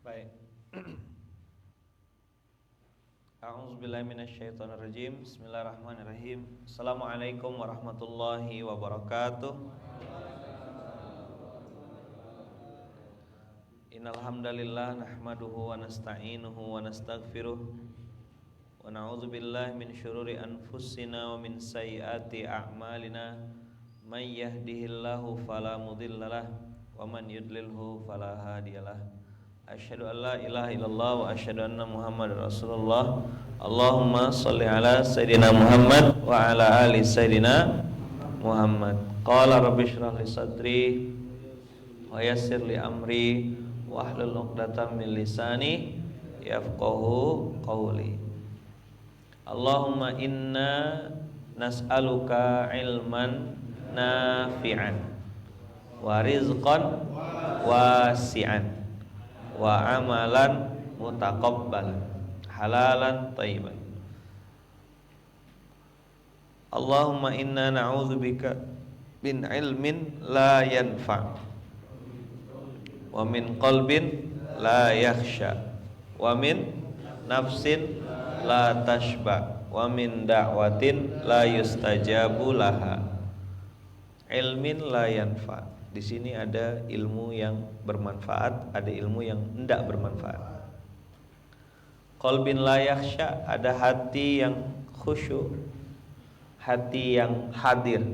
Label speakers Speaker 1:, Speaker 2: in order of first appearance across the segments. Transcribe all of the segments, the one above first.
Speaker 1: Baik. A'udzubillahi minasyaitonirrajim. Bismillahirrahmanirrahim. Assalamualaikum warahmatullahi wabarakatuh. Innal hamdalillah nahmaduhu wa nasta'inuhu wa nastaghfiruh wa na'udzubillahi min syururi anfusina wa min sayyiati a'malina. May yahdihillahu fala mudhillalah wa man yudlilhu fala hadiyalah. Asyhadu an la ilaha illallah wa asyhadu anna Muhammadar Rasulullah. Allahumma shalli ala sayidina Muhammad wa ala ali sayidina Muhammad. Qala rabbi shrah li sadri wa yassir li amri wahlul 'uqdatam min lisani yafqahu qawli. Allahumma inna nas'aluka ilman nafi'an wa rizqan wasi'an wa amalan mutaqabbalan halalan thayyiban. Allahumma inna na'udzubika min ilmin la yanfa' wa min qalbin la yakhsha wa min nafsin la tashba wa min da'watin la yustajabu laha. Ilmin la yanfa'. Di sini ada ilmu yang bermanfaat, ada ilmu yang tidak bermanfaat. Qalbin la yakhsha, ada hati yang khusyuk, hati yang hadir.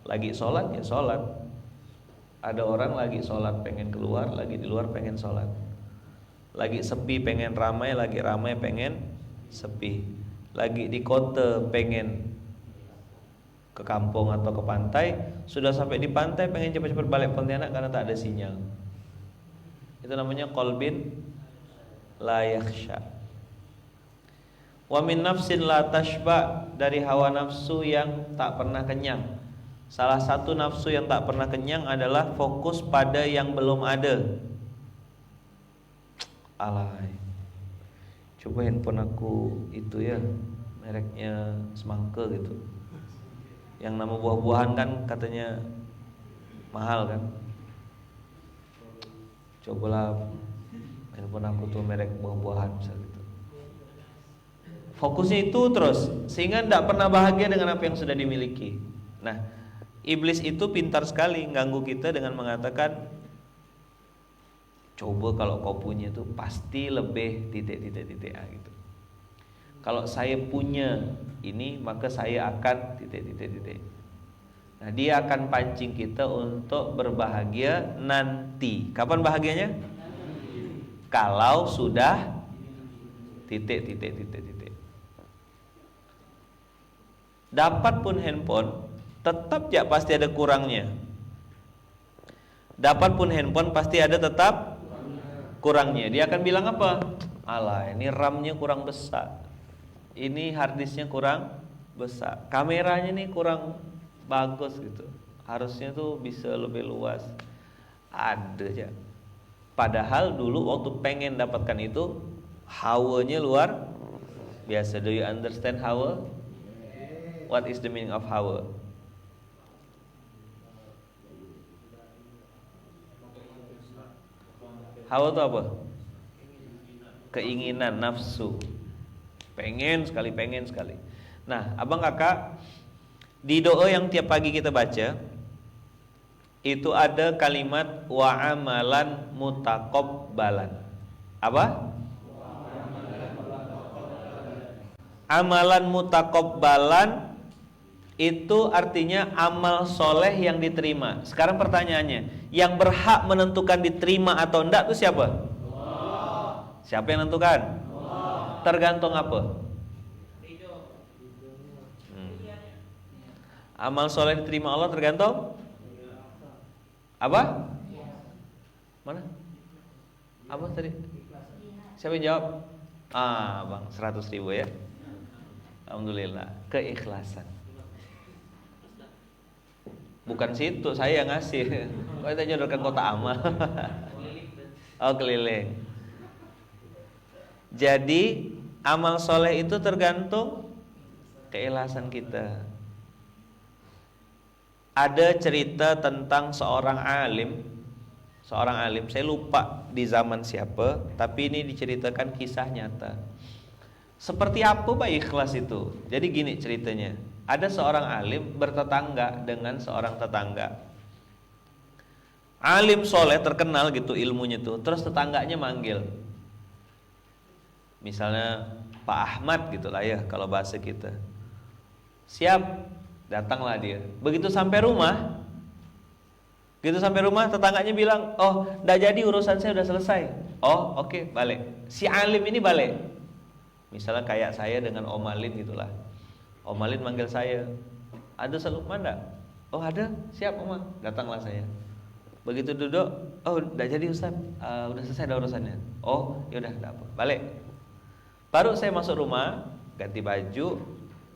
Speaker 1: Lagi sholat ya sholat. Ada orang lagi sholat pengen keluar, lagi di luar pengen sholat. Lagi sepi pengen ramai, lagi ramai pengen sepi. Lagi di kota pengen ke kampung atau ke pantai, sudah sampai di pantai pengen cepat-cepat balik Pontianak karena tak ada sinyal. Itu namanya qalbin la yakhsha. Wa min nafsin la tashba, dari hawa nafsu yang tak pernah kenyang. Salah satu nafsu yang tak pernah kenyang adalah fokus pada yang belum ada. Alay, coba handphone aku itu ya, mereknya semangka gitu, yang nama buah-buahan kan katanya mahal kan. Cobalah handphone aku tuh merek buah-buahan misalnya gitu. Fokusnya itu terus, sehingga tidak pernah bahagia dengan apa yang sudah dimiliki. Nah, iblis itu pintar sekali ganggu kita dengan mengatakan, coba kalau kau punya itu pasti lebih titik A gitu. Kalau saya punya ini maka saya akan titik. Nah, dia akan pancing kita untuk berbahagia nanti. Kapan bahagianya? Kalau sudah titik. Dapat pun handphone, tetap ya pasti ada kurangnya. Dapat pun handphone pasti ada tetap kurangnya. Dia akan bilang apa? Alah, ini RAM-nya kurang besar, ini harddisknya kurang besar, kameranya nih kurang bagus gitu, harusnya tuh bisa lebih luas. Ada aja. Padahal dulu waktu pengen dapatkan itu, hawanya luar biasa. Do you understand hawa? What is the meaning of hawa? Hawa itu apa? Keinginan, nafsu. Pengen sekali. Nah, abang kakak, di doa yang tiap pagi kita baca itu ada kalimat wa amalan mutaqabbalan. Apa? Amalan mutaqabbalan itu artinya amal soleh yang diterima. Sekarang pertanyaannya, yang berhak menentukan diterima atau enggak itu siapa? Allah. Siapa yang menentukan? Allah. Tergantung apa? Amal soleh diterima Allah tergantung apa? Mana? Apa tadi? Siapa yang jawab? Bang, 100.000 ya. Alhamdulillah, keikhlasan. Bukan situ, saya yang ngasih. Kok kita jodohkan kota amal. Oh, keliling. Jadi amal soleh itu tergantung keikhlasan kita. Ada cerita tentang seorang alim seorang alim, saya lupa di zaman siapa, tapi ini diceritakan kisah nyata. Seperti apa Pak ikhlas itu? Jadi gini ceritanya. Ada seorang alim bertetangga dengan seorang tetangga. Alim soleh terkenal gitu ilmunya tuh. Terus tetangganya manggil, misalnya Pak Ahmad gitulah ya kalau bahasa kita. Siap, datanglah dia. Begitu sampai rumah, tetangganya bilang, oh nggak jadi, urusan saya udah selesai. Oh oke, balik. Si alim ini balik. Misalnya kayak saya dengan Om Malin gitulah. Om Malin manggil saya, ada Lukman enggak? Oh ada, siap Oma, datanglah saya. Begitu duduk, oh udah jadi Ustaz, udah selesai dah urusannya. Oh yaudah, enggak apa, balik. Baru saya masuk rumah, ganti baju,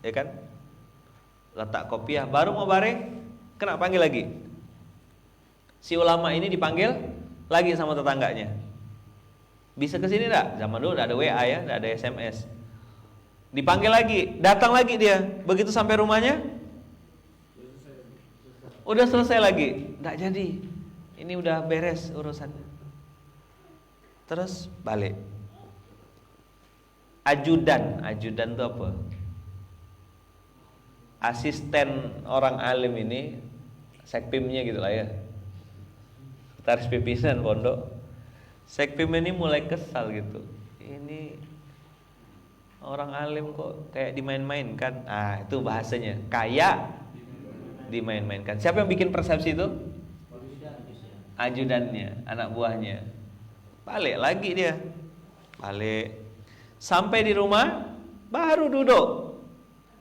Speaker 1: ya kan, letak kopiah, baru mau bareng, kena panggil lagi. Si ulama ini dipanggil lagi sama tetangganya. Bisa ke sini enggak? Zaman dulu enggak ada WA ya, enggak ada SMS. Dipanggil lagi, datang lagi dia. Begitu sampai rumahnya, udah selesai lagi. Enggak jadi. Ini udah beres urusannya. Terus balik. Ajudan itu apa? Asisten orang alim ini, sekpimnya gitu lah ya. Sekretaris pimpinan pondok. Sekpim ini mulai kesal gitu. Ini orang alim kok kayak dimain-mainkan. Ah, itu bahasanya. Kayak dimain-mainkan. Siapa yang bikin persepsi itu? Ajudannya, anak buahnya. Balik lagi dia. Balik. Sampai di rumah baru duduk.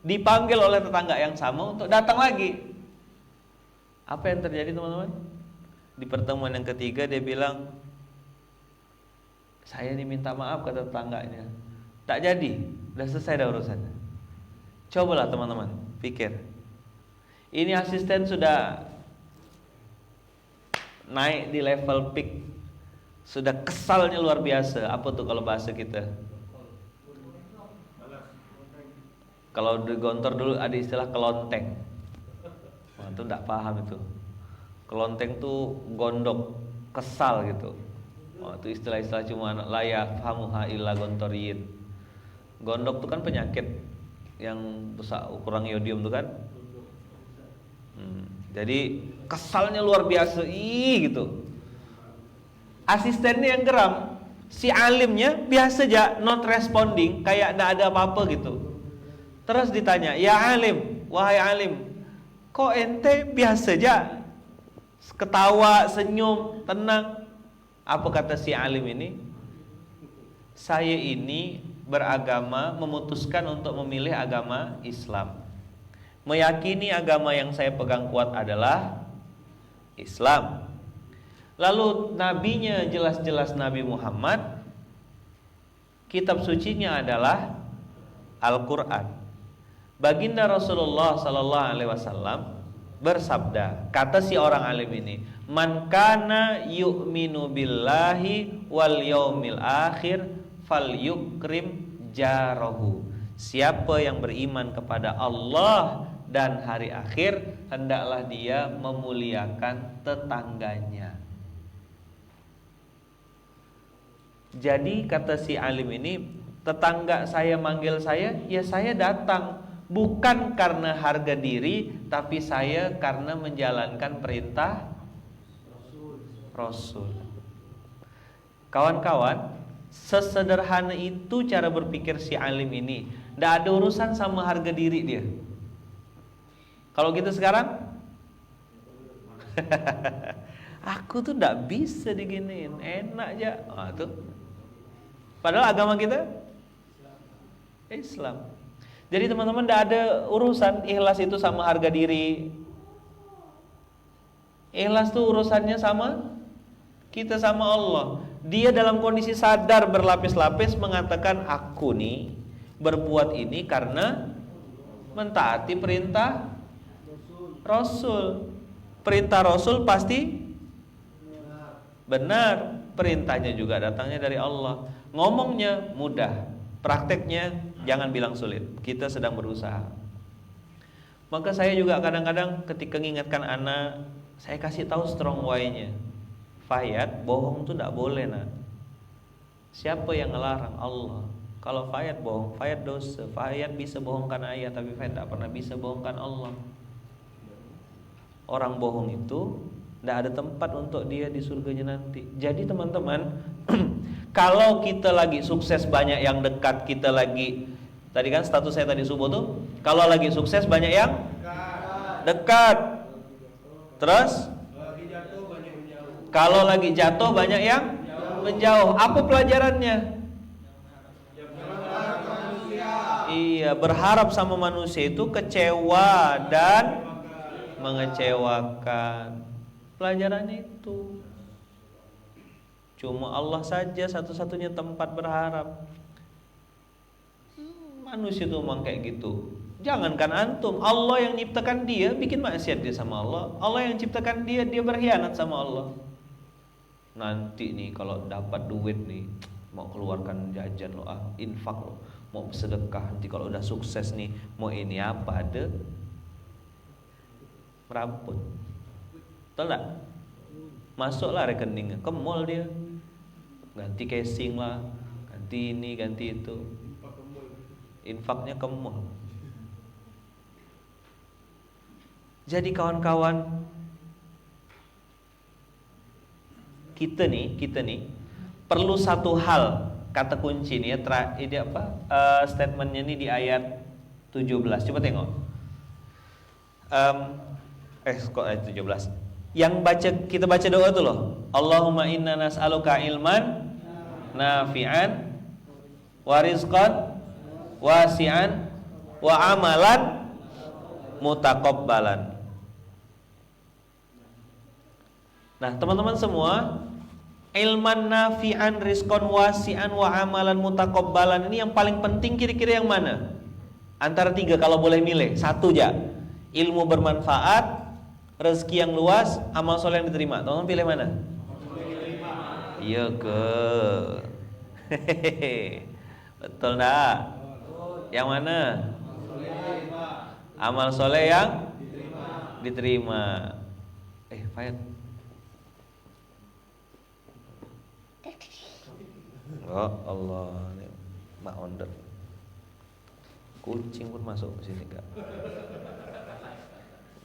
Speaker 1: Dipanggil oleh tetangga yang sama untuk datang lagi. Apa yang terjadi teman-teman? Di pertemuan yang ketiga dia bilang, saya ini minta maaf kata tetangganya. Tak jadi, udah selesai dah urusannya. Cobalah teman-teman, pikir. Ini asisten sudah naik di level peak, sudah kesalnya luar biasa. Apa tuh kalau bahasa kita? Kalau di Gontor dulu ada istilah kelonteng. Wah, itu enggak paham itu. Kelonteng tuh gondok, kesal gitu. Oh, itu istilah-istilah cuma layak famuha illa gontoriyin. Gondok itu kan penyakit yang besar kurang iodium tuh kan. Jadi kesalnya luar biasa, gitu. Asistennya yang geram, si alimnya biasa aja not responding, kayak enggak ada apa-apa gitu. Terus ditanya, ya alim, wahai alim, kok ente biasa aja, ketawa, senyum, tenang. Apa kata si alim ini? Saya ini beragama, memutuskan untuk memilih agama Islam. Meyakini agama yang saya pegang kuat adalah Islam. Lalu nabinya jelas-jelas Nabi Muhammad, kitab sucinya adalah Al-Quran. Baginda Rasulullah sallallahu alaihi wasallam bersabda, kata si orang alim ini, man kana yu'minu billahi wal yaumil akhir falyukrim jarahu. Siapa yang beriman kepada Allah dan hari akhir, hendaklah dia memuliakan tetangganya. Jadi kata si alim ini, tetangga saya manggil saya, ya saya datang. Bukan karena harga diri, tapi saya karena menjalankan perintah Rasul. Kawan-kawan, sesederhana itu cara berpikir si alim ini. Tidak ada urusan sama harga diri dia. Kalau kita sekarang, aku tuh tidak bisa diginiin, enak aja. Tuh. Padahal agama kita Islam. Jadi teman-teman, tidak ada urusan ikhlas itu sama harga diri. Ikhlas tuh urusannya sama kita sama Allah. Dia dalam kondisi sadar berlapis-lapis mengatakan, aku nih berbuat ini karena mentaati perintah Rasul. Perintah Rasul pasti benar. Perintahnya juga datangnya dari Allah. Ngomongnya mudah, prakteknya jangan bilang sulit. Kita sedang berusaha. Maka saya juga kadang-kadang ketika mengingatkan anak, saya kasih tahu strong why-nya, Fayat, bohong tuh tidak boleh nak. Siapa yang ngelarang? Allah. Kalau Fayat bohong, Fayat dosa. Fayat bisa bohongkan ayah, tapi Fayat tidak pernah bisa bohongkan Allah. Orang bohong itu tidak ada tempat untuk dia di surganya nanti. Jadi teman-teman, kalau kita lagi sukses, banyak yang dekat, kita lagi, tadi kan status saya tadi subuh tuh, kalau lagi sukses banyak yang dekat. Terus kalau lagi jatuh banyak yang menjauh. Apa pelajarannya? Iya, berharap sama manusia itu kecewa dan mengecewakan. Pelajarannya itu. Cuma Allah saja satu-satunya tempat berharap. Manusia itu memang kayak gitu. Jangankan antum, Allah yang ciptakan dia bikin maksiat dia sama Allah. Allah yang ciptakan dia berkhianat sama Allah. Nanti nih kalau dapat duit nih, mau keluarkan jajan lo, infak lo, mau sedekah. Nanti kalau udah sukses nih, mau ini apa ada meramput. Betul tak? Masuklah rekeningnya, ke mall dia, ganti casing lah, ganti ini, ganti itu. Infaknya ke mall. Jadi kawan-kawan, kita nih perlu satu hal, kata kunci nih ya, ini apa? Statementnya nih di ayat 17. Coba tengok. Kok ayat 17? Yang kita baca doa tuh loh. Allahumma inna nas'aluka ilman nafi'an wa rizqan wasi'an wa amalan mutaqabbalan. Nah, teman-teman semua, ilman nafi'an, rizqan wasi'an wa amalan mutaqabbalan ini yang paling penting kira-kira yang mana? Antara tiga kalau boleh milih, satu aja. Ilmu bermanfaat, rezeki yang luas, amal soleh yang diterima. Teman-teman pilih mana? Iya ke? Betul enggak? Yang mana? Amal soleh yang diterima. Fayat. Oh Allah, ini mak onder. Kucing pun masuk ke sini enggak?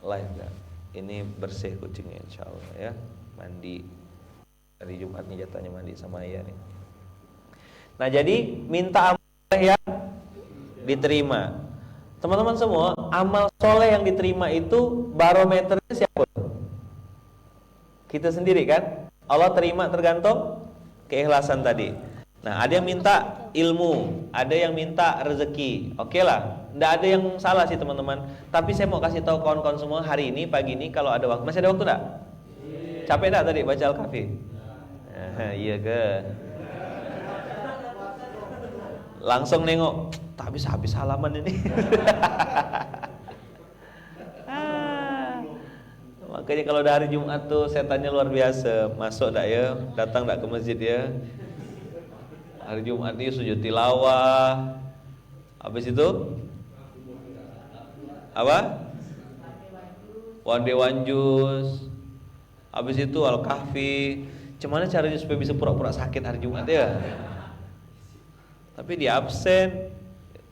Speaker 1: Live enggak? Ini bersih kucingnya insyaallah ya. Mandi. Hari Jumat nih jatahnya mandi sama ayah nih. Nah, jadi minta amal soleh yang diterima. Teman-teman semua, amal soleh yang diterima itu barometernya siapa? Kita sendiri kan? Allah terima tergantung keikhlasan tadi. Nah, ada yang minta ilmu, ada yang minta rezeki. Oke lah, nggak ada yang salah sih teman-teman. Tapi saya mau kasih tahu kawan-kawan semua hari ini, pagi ini kalau ada waktu, masih ada waktu nggak? Capek nggak tadi baca Al-Kahfi? Iya ke? Langsung nengok, tak bisa habis halaman ini. Makanya kalau udah hari Jumat tuh setannya luar biasa. Masuk tak ya? Datang tak ke masjid ya? Hari Jumat ini sujud tilawah. Habis itu apa? One day one juice. Habis itu Al-Kahfi. Gimana caranya supaya bisa pura-pura sakit hari Jumat ya? Tapi di absen.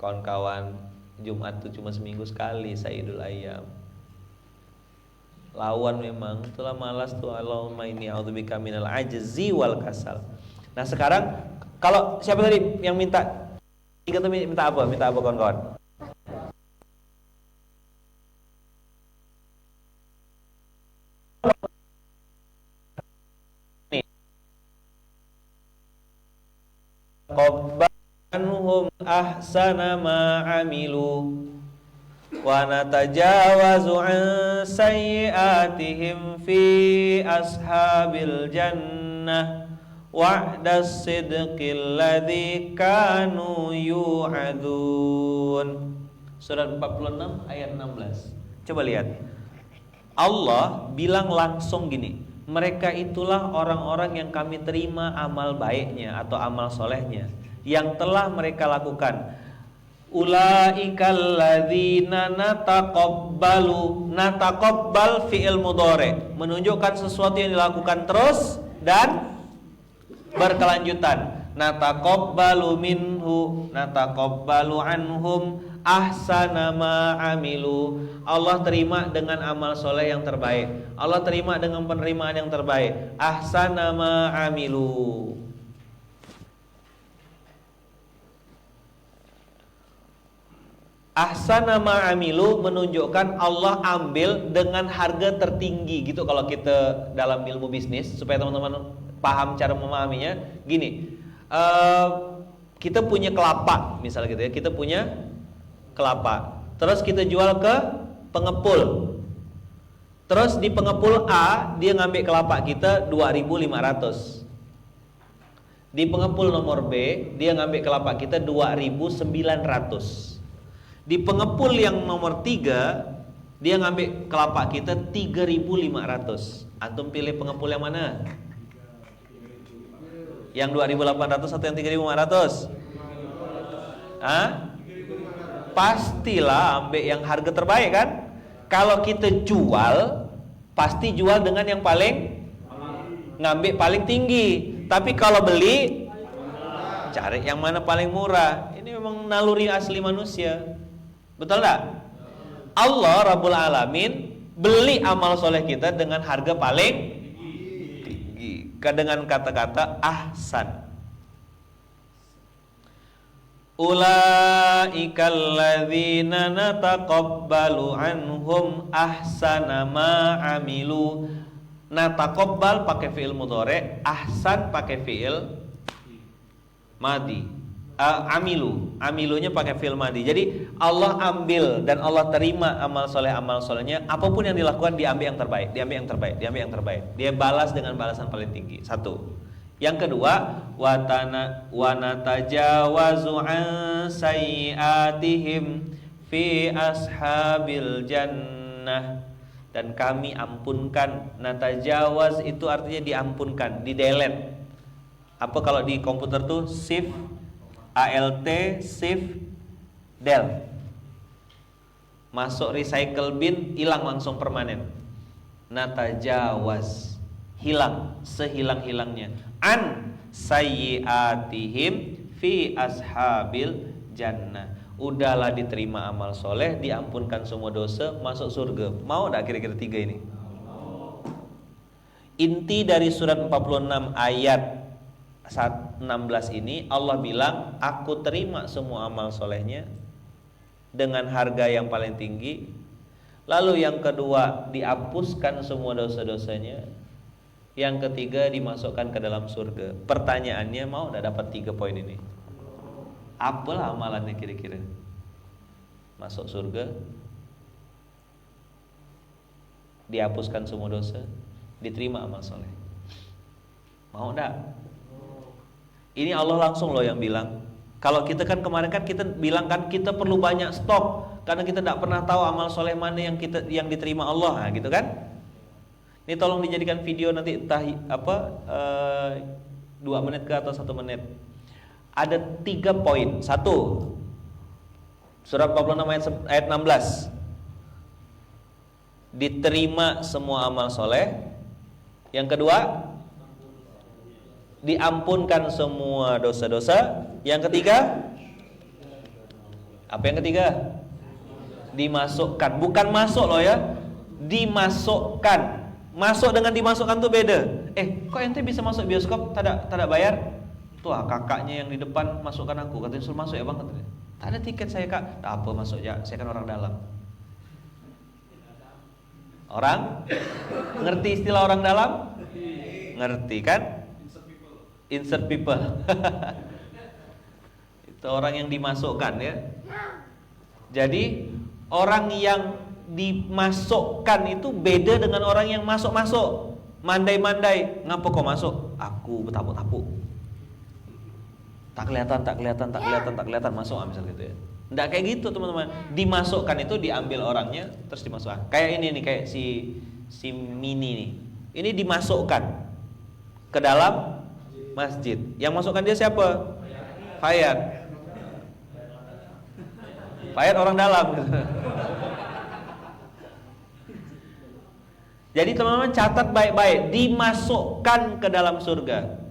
Speaker 1: Kawan-kawan, Jumat tuh cuma seminggu sekali, Sayyidul Ayyam. Lawan memang, itulah malas tuh. Allahumma inni a'udzubika minal ajzi wal kasal. Nah, sekarang kalau siapa tadi yang minta? Tiga tuh minta apa? Minta apa kawan-kawan? Nih. Qabbanhum ahsana ma amilu wa natajawazu an sayyiatihim fi ashabil jannah wa'das sidqil ladzi kanu yu'adun. Surat 46 ayat 16. Coba lihat. Allah bilang langsung gini, mereka itulah orang-orang yang kami terima amal baiknya atau amal solehnya yang telah mereka lakukan. Ulaikal ladzina nataqabbal fi'il mudhari, menunjukkan sesuatu yang dilakukan terus dan berkelanjutan. Nataqabbalu minhu, nataqabbalu anhum ahsana ma amilu. Allah terima dengan amal soleh yang terbaik. Allah terima dengan penerimaan yang terbaik. Ahsana ma amilu. Ahsana ma amilu menunjukkan Allah ambil dengan harga tertinggi gitu kalau kita dalam ilmu bisnis, supaya teman-teman paham cara memahaminya. Gini, kita punya kelapa misalnya gitu ya, kita punya kelapa, terus kita jual ke pengepul. Terus di pengepul A dia ngambil kelapa kita 2.500. Di pengepul nomor B dia ngambil kelapa kita 2.900. Di pengepul yang nomor 3 dia ngambil kelapa kita 3.500. Antum pilih pengepul yang mana? Yang 2.800 atau yang 3.500? Hah? Pastilah ambil yang harga terbaik kan? Kalau kita jual, pasti jual dengan yang paling, ngambil paling tinggi. Tapi kalau beli, cari yang mana paling murah. Ini memang naluri asli manusia. Betul tak? Allah Rabbul Alamin beli amal soleh kita dengan harga paling tinggi, dengan kata-kata ahsan. Ulaikal ladzina nataqabbalu anhum ahsana ma amilu. Nataqabbal pakai fi'il mudhari', ahsan pakai fi'il madi. Amilunya pakai fi'il madi. Jadi Allah ambil dan Allah terima amal solehnya. Apapun yang dilakukan diambil yang terbaik, diambil yang terbaik. Dia balas dengan balasan paling tinggi. Satu. Yang kedua, wa natajawazu an sayyi'atihim fi ashabil jannah. Dan kami ampunkan. Natajawaz itu artinya diampunkan, di-delete. Apa kalau di komputer tuh shift alt shift del. Masuk recycle bin, hilang langsung permanen. Natajawaz, hilang sehilang-hilangnya. An sayyiatihim fi ashabil jannah. Udahlah diterima amal soleh, diampunkan semua dosa, masuk surga. Mau tak kira-kira tiga ini? Inti dari surat 46 ayat 16 ini, Allah bilang, aku terima semua amal solehnya dengan harga yang paling tinggi. Lalu yang kedua, dihapuskan semua dosa-dosanya. Yang ketiga, dimasukkan ke dalam surga. Pertanyaannya, mau udah dapat 3 poin ini? Apalah amalannya kira-kira? Masuk surga, dihapuskan semua dosa, diterima amal soleh. Mau enggak? Ini Allah langsung loh yang bilang. Kalau kita kan kemarin kan kita bilang kan kita perlu banyak stok karena kita tidak pernah tahu amal soleh mana yang diterima Allah, nah, gitu kan? Ini tolong dijadikan video nanti entah 2 menit ke atau 1 menit. Ada 3 poin. 1, surat 46 ayat 16. Diterima semua amal soleh. Yang kedua, diampunkan semua dosa-dosa. Yang ketiga, apa yang ketiga? Dimasukkan, bukan masuk loh ya, dimasukkan. Masuk dengan dimasukkan tuh beda. Kok ente bisa masuk bioskop tak bayar? Tuh kakaknya yang di depan masukkan aku, katanya suruh masuk ya bang, katanya. Tak ada tiket saya kak. Tak apa masuk ya, saya kan orang dalam. Orang ngerti istilah orang dalam? Ngerti kan? Insert people. Itu orang yang dimasukkan ya. Jadi orang yang dimasukkan itu beda dengan orang yang masuk-masuk. Mandai-mandai, ngapa kau masuk? Aku bertapuk-tapuk. Tak kelihatan masuk misalnya gitu ya. Nggak kayak gitu teman-teman. Dimasukkan itu diambil orangnya terus dimasukkan. Kayak ini nih, kayak si Mini nih. Ini dimasukkan ke dalam masjid. Yang masukkan dia siapa? Fayat. Fayat orang dalam. Jadi teman-teman catat baik-baik, dimasukkan ke dalam surga.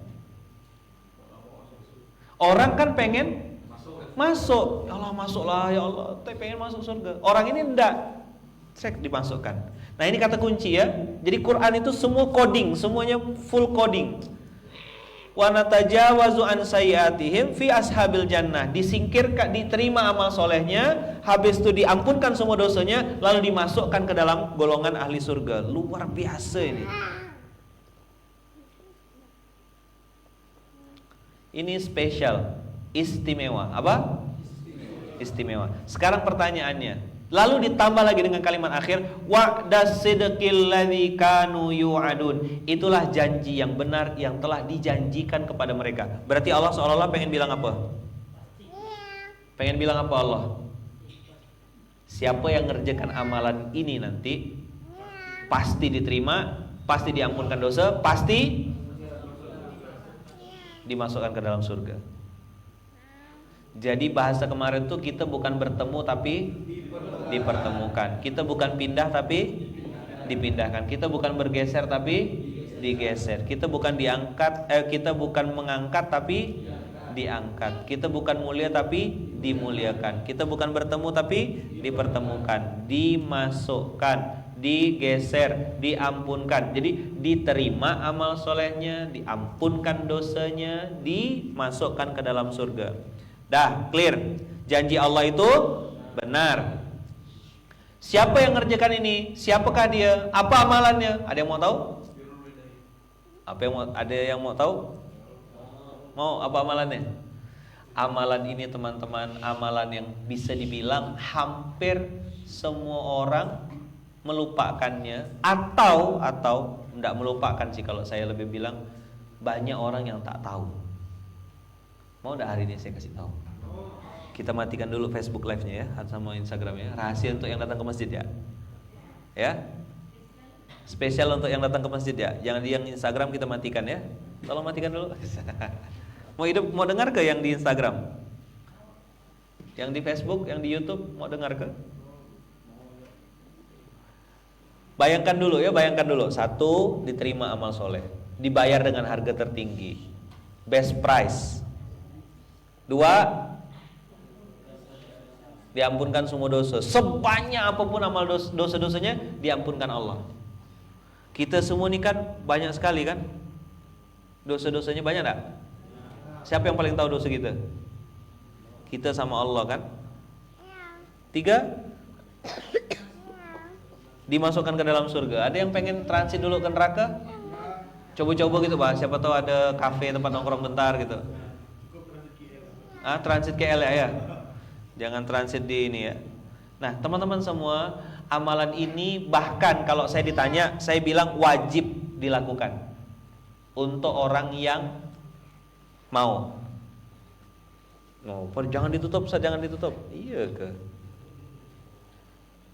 Speaker 1: Orang kan pengen masuk, ya Allah masuklah, ya Allah, saya pengen masuk surga. Orang ini enggak, cek dimasukkan. Nah ini kata kunci ya. Jadi Quran itu semua coding, semuanya full coding. Wa natajawazu an sayyiatihim fi ashabil jannah. Disingkirkan, diterima amal solehnya, habis itu diampunkan semua dosanya, lalu dimasukkan ke dalam golongan ahli surga. Luar biasa ini. Ini spesial, istimewa. Apa? Istimewa. Sekarang pertanyaannya, lalu ditambah lagi dengan kalimat akhir, wa'das sidqil ladzi kanu yu'adun. Itulah janji yang benar yang telah dijanjikan kepada mereka. Berarti Allah seolah-olah pengen bilang apa? Pengen bilang apa Allah? Siapa yang ngerjakan amalan ini nanti pasti diterima, pasti diampunkan dosa, pasti dimasukkan ke dalam surga. Jadi bahasa kemarin tuh kita bukan bertemu tapi dipertemukan. Kita bukan pindah tapi dipindahkan. Kita bukan bergeser tapi digeser. Kita bukan kita bukan mengangkat tapi diangkat. Kita bukan mulia tapi dimuliakan. Kita bukan bertemu tapi dipertemukan, dimasukkan, digeser, diampunkan. Jadi diterima amal solehnya, diampunkan dosanya, dimasukkan ke dalam surga. Dah clear. Janji Allah itu benar. Siapa yang ngerjakan ini? Siapakah dia? Apa amalannya? Ada yang mau tahu? Ada yang mau tahu? Mau apa amalannya? Amalan ini teman-teman, amalan yang bisa dibilang hampir semua orang melupakannya atau tidak melupakan sih, kalau saya lebih bilang banyak orang yang tak tahu. Mau enggak hari ini saya kasih tahu? Kita matikan dulu Facebook Live-nya ya, sama Instagram-nya. Rahasia untuk yang datang ke masjid ya. Ya. Spesial untuk yang datang ke masjid ya. Jangan di yang Instagram kita matikan ya. Tolong matikan dulu. Mau dengar ke yang di Instagram? Yang di Facebook, yang di YouTube mau dengar ke? Bayangkan dulu ya, bayangkan dulu. Satu, diterima amal soleh, dibayar dengan harga tertinggi, best price. Dua, diampunkan semua dosa. Sebanyak apapun amal dosa-dosanya diampunkan Allah. Kita semua ini kan banyak sekali kan, dosa-dosanya banyak enggak? Siapa yang paling tahu dosa kita? Kita sama Allah kan. Tiga, dimasukkan ke dalam surga. Ada yang pengen transit dulu ke neraka? Coba-coba gitu Pak, siapa tahu ada kafe tempat nongkrong bentar gitu. Transit KL ya. Jangan transit di ini ya. Nah teman-teman semua, amalan ini bahkan kalau saya ditanya, saya bilang wajib dilakukan untuk orang yang mau. Jangan ditutup, jangan ditutup. Iya ke?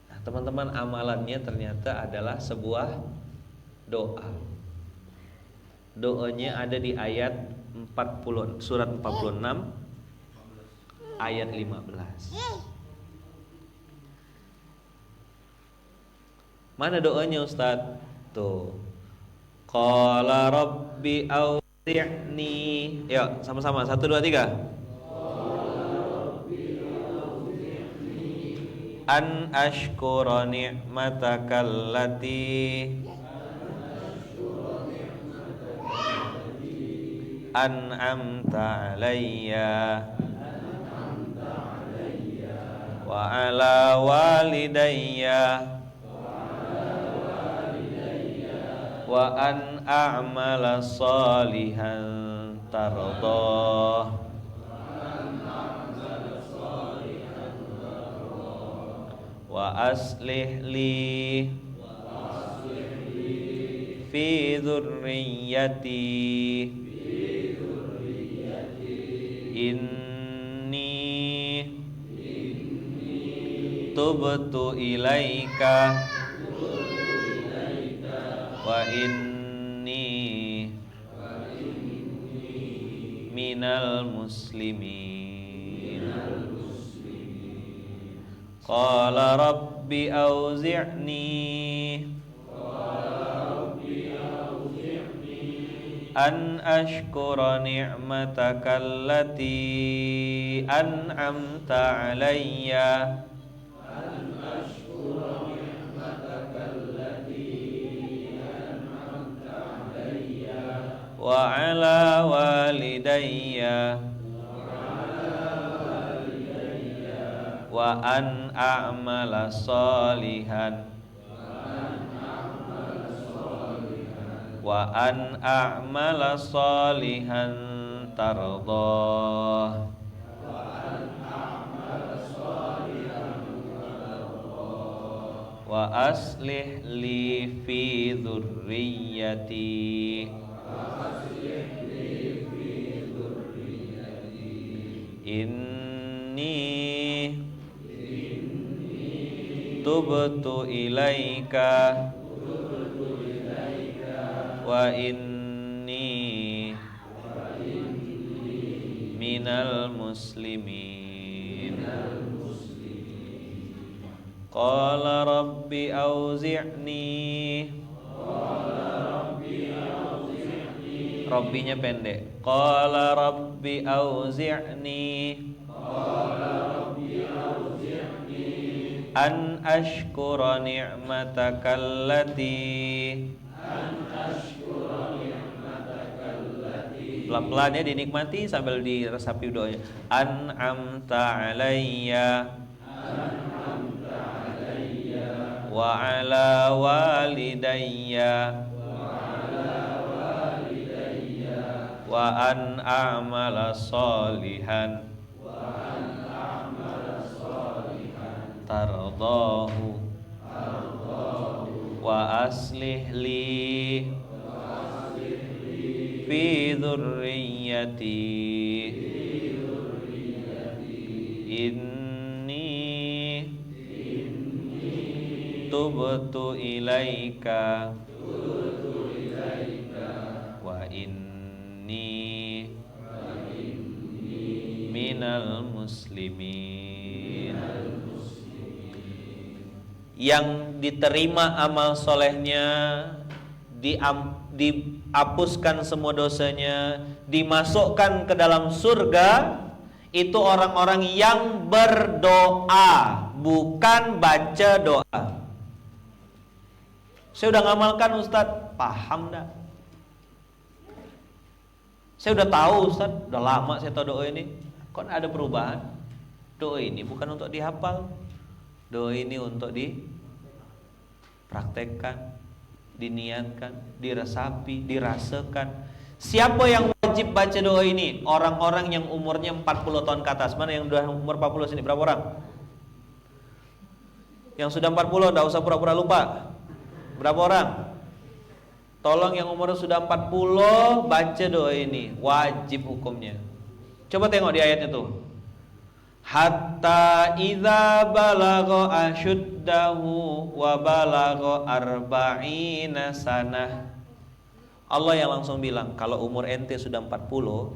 Speaker 1: Nah, teman-teman, amalannya ternyata adalah sebuah doa. Doanya ada di ayat 40, surat 46 ayat 15. Mana doanya Ustaz? Tuh. Qala rabbi auzi'ni. Yuk, sama-sama. 1 2 3. An ashkura ni'mataka allati an'amta alayya wa ala walidayya wa an a'mala salihan tardah wa aslih li fi dzurriyyati inni tubtu ilaika wa inni minal muslimin. Qala rabbi auzi'ni an ashkura ni'mataka allati an'amta alayya wa ala walidayya wa an a'mala salihan tardah wa aslih li fi dhurriyyati inni tubtu ilaika wa inni minal muslimin. Qala rabbi auzi'ni, Rabbinya pendek. Qala rabbi auzi'ni an ashkura ni'mataka allati, pelan-pelan ya, dinikmati sambil diresapi doanya. An'amta alayya wa ala walidayya wa an a'mala salihan tardahu wa aslih li fi dhurriyyati inni tubtu ilaika wa inni minal muslimin. Yang diterima amal solehnya, dihapuskan semua dosanya, dimasukkan ke dalam surga, itu orang-orang yang berdoa, bukan baca doa. Saya udah ngamalkan Ustadz, paham dah. Saya udah tahu Ustadz, udah lama saya tahu doa ini. Kok ada perubahan? Doa ini bukan untuk dihafal, doa ini untuk dipraktekkan, diniatkan, diresapi, dirasakan. Siapa yang wajib baca doa ini? Orang-orang yang umurnya 40 tahun ke atas. Mana yang udah umur 40 sini? Berapa orang? Yang sudah 40, enggak usah pura-pura lupa. Berapa orang? Tolong yang umurnya sudah 40 baca doa ini, wajib hukumnya. Coba tengok di ayatnya tuh. Hatta idza balagha ashuddahu wa balagha arba'ina sanah. Allah yang langsung bilang, kalau umur ente sudah 40,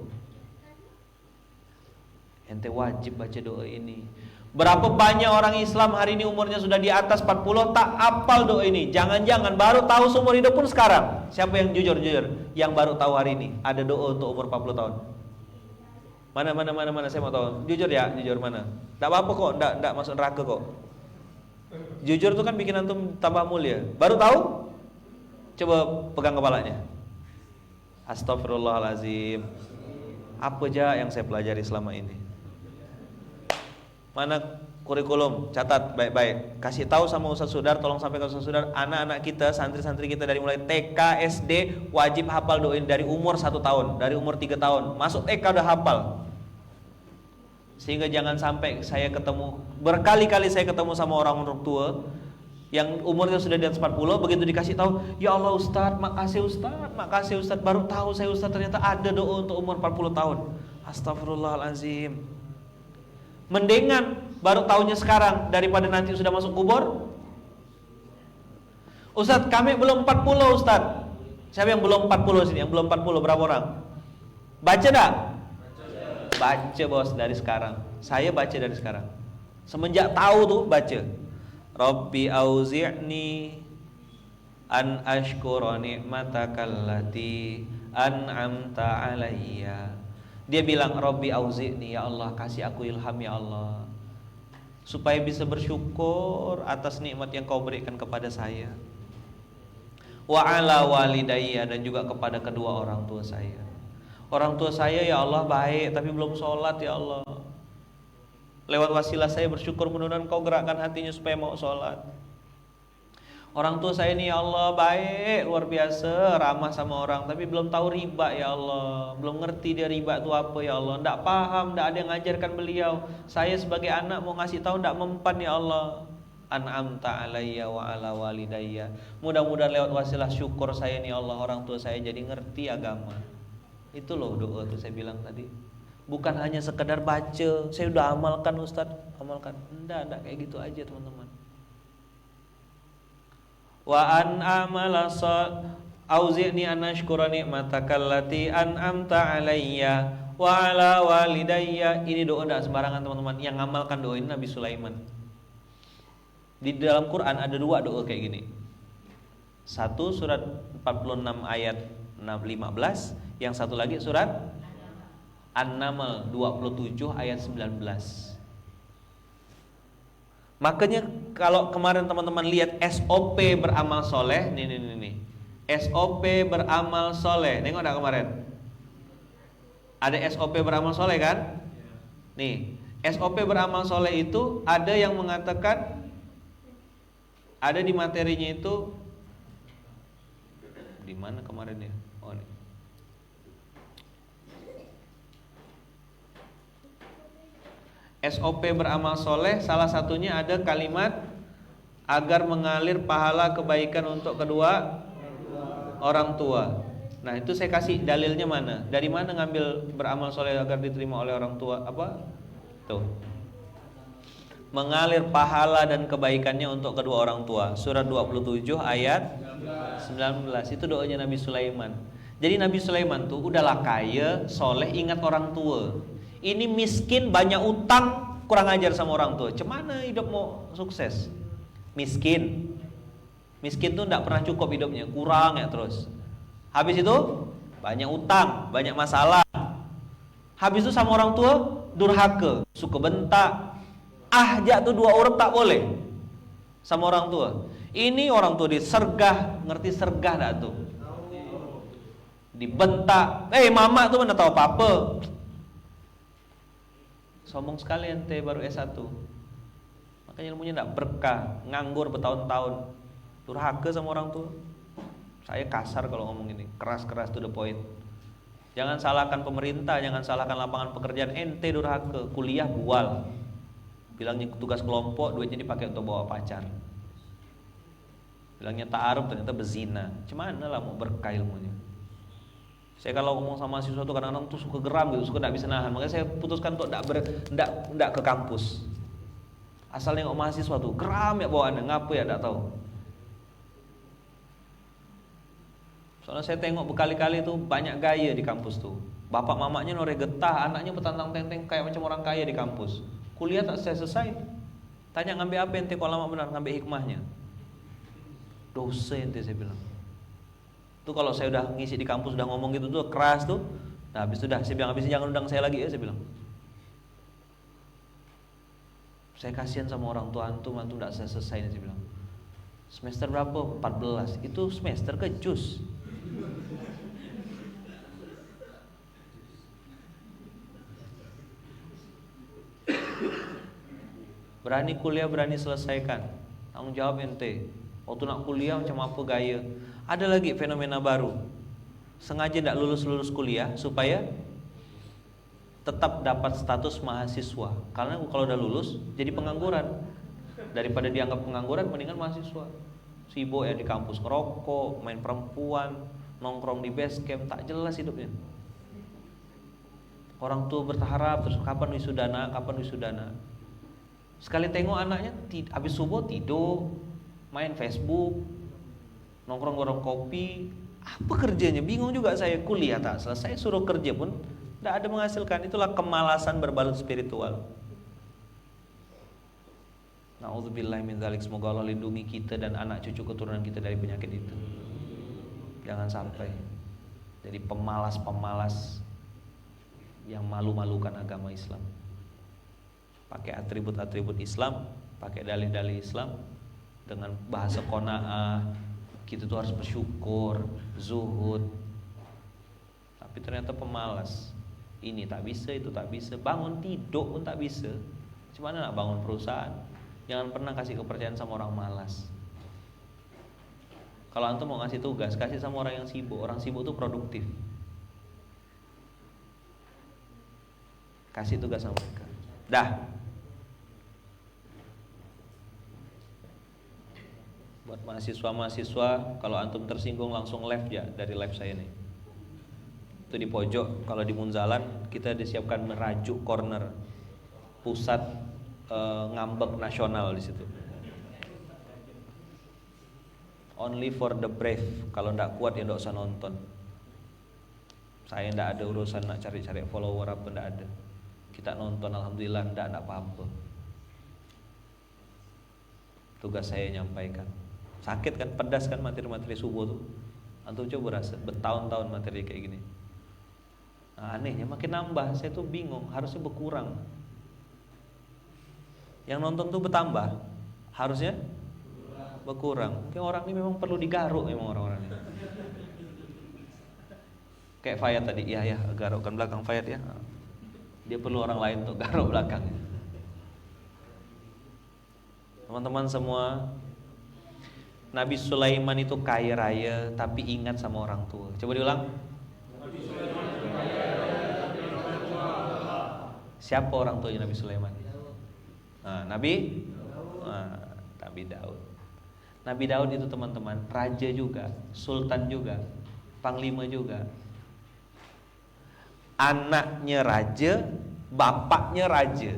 Speaker 1: ente wajib baca doa ini. Berapa banyak orang Islam hari ini umurnya sudah di atas 40 tak hafal doa ini. Jangan-jangan baru tahu seumur hidup pun sekarang. Siapa yang jujur yang baru tahu hari ini ada doa untuk umur 40 tahun? Mana saya mau tahu. Jujur ya, jujur mana? Enggak apa-apa kok, enggak masuk neraka kok. Jujur tuh kan bikin antum tambah mulia. Baru tahu? Coba pegang kepalanya. Astagfirullahalazim. Apa aja yang saya pelajari selama ini? Mana kurikulum? Catat baik-baik. Kasih tahu sama Ustaz Sudar, tolong sampaikan Ustaz Sudar, anak-anak kita, santri-santri kita dari mulai TK, SD wajib hafal doa ini dari umur 1 tahun, dari umur 3 tahun. Masuk TK udah hafal. Sehingga jangan sampai saya ketemu, berkali-kali saya ketemu sama orang tua yang umurnya sudah di atas 40, begitu dikasih tahu, ya Allah Ustaz, makasih Ustaz, baru tahu saya Ustaz ternyata ada doa untuk umur 40 tahun. Astagfirullahalazim. Mendingan baru tahunya sekarang daripada nanti sudah masuk kubur. Ustaz, kami belum 40 Ustaz. Siapa yang belum 40 sini? Yang belum 40 berapa orang? Baca dah? Baca bos dari sekarang. Saya baca dari sekarang. Semenjak tahu tuh baca. Rabbi auzi'ni an ashkura ni'mataka allati an'amta alayya. Dia bilang, Rabbi auzi'ni, ya Allah kasih aku ilham ya Allah, supaya bisa bersyukur atas nikmat yang kau berikan kepada saya. Wa ala walidayya, dan juga kepada kedua orang tua saya. Orang tua saya ya Allah baik tapi belum sholat ya Allah. Lewat wasilah saya bersyukur, mudah-mudahan kau gerakkan hatinya supaya mau sholat. Orang tua saya ini ya Allah baik luar biasa, ramah sama orang, tapi belum tahu riba ya Allah, belum ngerti dia riba itu apa ya Allah, ndak paham, ndak ada yang ngajarkan beliau. Saya sebagai anak mau ngasih tahu ndak mempan ya Allah. An'amta alayya wa ala walidayya. Mudah-mudahan lewat wasilah syukur saya nih Allah, orang tua saya jadi ngerti agama. Itu loh doa tuh saya bilang tadi. Bukan hanya sekedar baca, saya udah amalkan Ustaz, amalkan. Enggak kayak gitu aja teman-teman. Wa an amala auzi'ni an ashkura ni'mataka allati an'amta alayya wa ala walidayya. Ini doa enggak sembarangan teman-teman. Yang ngamalkan doa ini Nabi Sulaiman. Di dalam Quran ada dua doa kayak gini. Satu surat 46 ayat 15, yang satu lagi surat An-Naml 27 ayat 19. Makanya kalau kemarin teman-teman lihat SOP beramal soleh, nih. SOP beramal soleh, nengok enggak kemarin? Ada SOP beramal soleh kan? Nih, SOP beramal soleh itu ada yang mengatakan, ada di materinya itu, di mana kemarin ya? Oh nih. SOP beramal soleh salah satunya ada kalimat agar mengalir pahala kebaikan untuk kedua orang tua. Nah itu saya kasih dalilnya mana? Dari mana ngambil beramal soleh agar diterima oleh orang tua? Apa? Tuh. Mengalir pahala dan kebaikannya untuk kedua orang tua. Surat 27 ayat 19. Itu doanya Nabi Sulaiman. Jadi Nabi Sulaiman tuh udahlah kaya, soleh, ingat orang tua. Ini miskin, banyak utang, kurang ajar sama orang tua. Cemana hidup mau sukses? Miskin tuh tidak pernah cukup hidupnya, kurang ya terus. Habis itu banyak utang, banyak masalah. Habis itu sama orang tua durhaka, suka bentak. Jatuh dua orang tak boleh sama orang tua. Ini orang tua disergah, ngerti sergah tak tuh? Dibentak. Mama tuh mana tahu apa-apa. Sombong sekali ente baru S1. Makanya ilmunya enggak berkah, nganggur bertahun-tahun. Durhaka sama orang tua. Saya kasar kalau ngomong ini, keras-keras to the point. Jangan salahkan pemerintah, jangan salahkan lapangan pekerjaan, ente durhaka, kuliah bual. Bilangnya tugas kelompok, duitnya dipakai untuk bawa pacar. Bilangnya ta'aruf, ternyata bezina. Cemana lah mau berkah ilmunya. Saya kalau ngomong sama siswa tuh kadang-kadang tuh suka geram gitu, suka tidak bisa nahan. Makanya saya putuskan untuk tidak ke kampus. Asal nengok mahasiswa tuh geram ya bawaannya, ngapa ya tidak tahu. Soalnya saya tengok berkali-kali tuh banyak gaya di kampus tuh. Bapak mamanya noreh getah, anaknya petantang tenteng kayak macam orang kaya di kampus. Kuliah tak selesai. Tanya ngambil apa ente kalau lama benar, ngambil hikmahnya. Dosa ente saya bilang. Tuh kalau saya udah ngisi di kampus udah ngomong gitu tuh keras tuh. Nah habis itu dah saya bilang, habis ini jangan undang saya lagi ya saya bilang. Saya kasihan sama orang tua antum enggak selesai saya bilang. Semester berapa? 14. Itu semester ke jus. Berani kuliah, berani selesaikan. Tanggung jawab ente. Waktu nak kuliah macam apa gaya. Ada lagi fenomena baru. Sengaja tidak lulus kuliah supaya tetap dapat status mahasiswa. Karena kalau udah lulus jadi pengangguran. Daripada dianggap pengangguran mendingan mahasiswa. Sibuk ya di kampus, ngerokok, main perempuan, nongkrong di base camp, tak jelas hidupnya. Orang tua berharap terus kapan wisudana. Sekali tengok anaknya habis subuh tidur, main Facebook, nongkrong warung kopi. Apa kerjanya? Bingung juga saya. Kuliah tak selesai, suruh kerja pun tidak ada menghasilkan. Itulah kemalasan berbalut spiritual. Na'udzubillahi min dzalik. Semoga Allah lindungi kita dan anak cucu keturunan kita dari penyakit itu. Jangan sampai. Jadi pemalas-pemalas yang malu-malukan agama Islam. Pakai atribut-atribut Islam, pakai dalih-dalih Islam dengan bahasa qanaah. Kita tuh harus bersyukur, zuhud. Tapi ternyata pemalas. Ini tak bisa, itu tak bisa. Bangun tidur pun tak bisa. Gimana nak bangun perusahaan? Jangan pernah kasih kepercayaan sama orang malas. Kalau antum mau ngasih tugas, kasih sama orang yang sibuk. Orang sibuk itu produktif. Kasih tugas sama mereka. Dah. Buat mahasiswa-mahasiswa, kalau antum tersinggung langsung live ya dari live saya nih. Itu di pojok, kalau di Munzalan kita disiapkan merajuk corner pusat ngambek nasional di situ. Only for the brave. Kalau ndak kuat ya ndak usah nonton. Saya ndak ada urusan nak cari-cari follower apa, ndak ada. Kita nonton alhamdulillah, ndak apa-apa. Tugas saya nyampaikan. Sakit kan, pedas kan materi-materi subuh tuh. Antum coba rasa bertahun-tahun materi kayak gini. Nah, anehnya makin nambah, saya tuh bingung, harusnya berkurang. Yang nonton tuh bertambah, harusnya berkurang. Kayak orang ini memang perlu digaruk, memang orang-orang ini. Kayak Fayat tadi, ya garukkan belakang Fayat ya. Dia perlu orang lain untuk garuk belakangnya. Teman-teman semua, Nabi Sulaiman itu kaya raya tapi ingat sama orang tua. Coba diulang. Siapa orang tuanya Nabi Sulaiman? Nabi Daud. Nabi Daud itu teman-teman raja juga, sultan juga, panglima juga. Anaknya raja, bapaknya raja.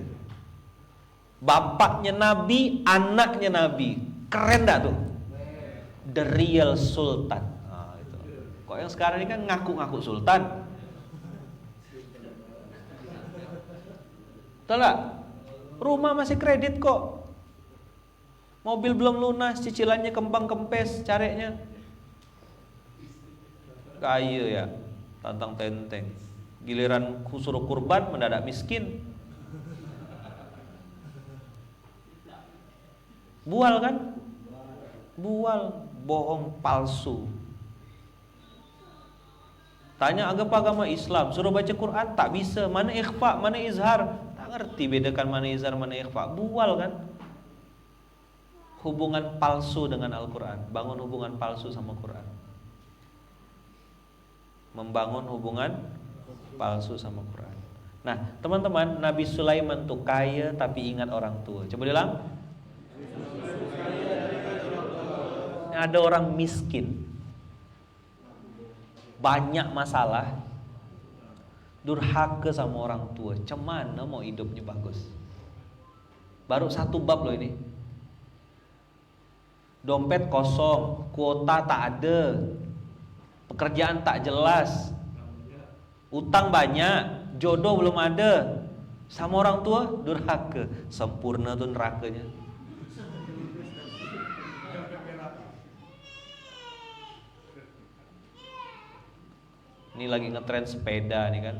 Speaker 1: Bapaknya nabi, anaknya nabi. Keren dak tuh? The real sultan. Itu. Kok yang sekarang ini kan ngaku-ngaku sultan. Betul gak? Rumah masih kredit kok. Mobil belum lunas, cicilannya kembang kempes, careknya. Kaya ya, tantang tenteng. Giliran suruh kurban mendadak miskin. Bual kan? Bual, bohong, palsu. Tanya agama Islam, suruh baca Quran tak bisa. Mana ikhfa, mana izhar? Tak ngerti bedakan mana izhar, mana ikhfa. Bual kan? Hubungan palsu dengan Al-Quran. Bangun hubungan palsu sama Quran. Membangun hubungan palsu sama Quran. Nah teman-teman, Nabi Sulaiman tuh kaya tapi ingat orang tua. Coba bilang. Ada orang miskin, banyak masalah, durhaka sama orang tua. Cemana mau hidupnya bagus? Baru satu bab loh ini. Dompet kosong, kuota tak ada, pekerjaan tak jelas, utang banyak, jodoh belum ada, sama orang tua durhaka. Sempurna tuh nerakanya. Ini lagi ngetren sepeda nih kan.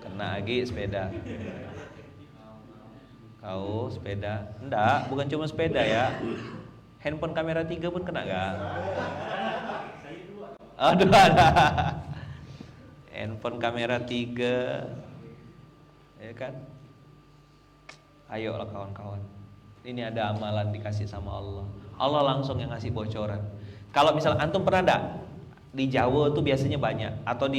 Speaker 1: Kena lagi sepeda. Kau sepeda? Enggak, bukan cuma sepeda ya. Handphone kamera 3 pun kena gak? Aduh ada. Handphone kamera 3, ya kan? Ayolah kawan-kawan. Ini ada amalan dikasih sama Allah. Allah langsung yang ngasih bocoran. Kalau misal antum pernah enggak? Di Jawa tuh biasanya banyak, atau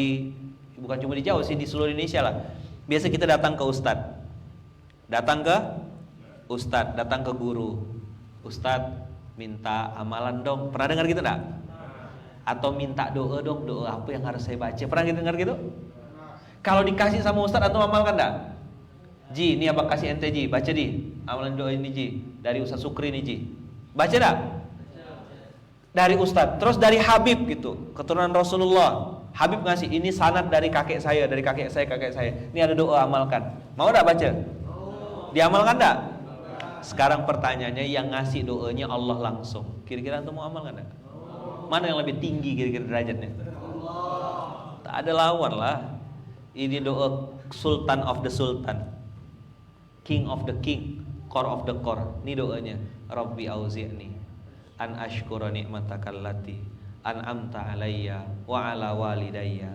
Speaker 1: bukan cuma di Jawa sih, di seluruh Indonesia lah. Biasa kita datang ke ustadz, datang ke guru. Ustadz minta amalan dong. Pernah dengar gitu enggak? Atau minta doa dong, doa apa yang harus saya baca. Pernah dengar gitu? Kalau dikasih sama ustadz atau amalkan enggak? Ji, ini abang kasih ente Ji, baca di amalan doa ini Ji, dari Ustadz Sukri nih Ji. Baca enggak? Dari ustadz, terus dari Habib gitu, keturunan Rasulullah. Habib ngasih, ini sanad dari kakek saya, dari kakek saya. Ini ada doa, amalkan. Mau enggak baca? Diamalkan enggak? Sekarang pertanyaannya, yang ngasih doanya Allah langsung. Kira-kira antum mau amalkan enggak? Mana yang lebih tinggi kira-kira derajatnya? Tak ada lawan lah. Ini doa Sultan of the Sultan, King of the King, Core of the Core. Ini doanya. Rabbi auzi'ni an ashkura ni'matakal lati an'amta alayya wa ala walidayya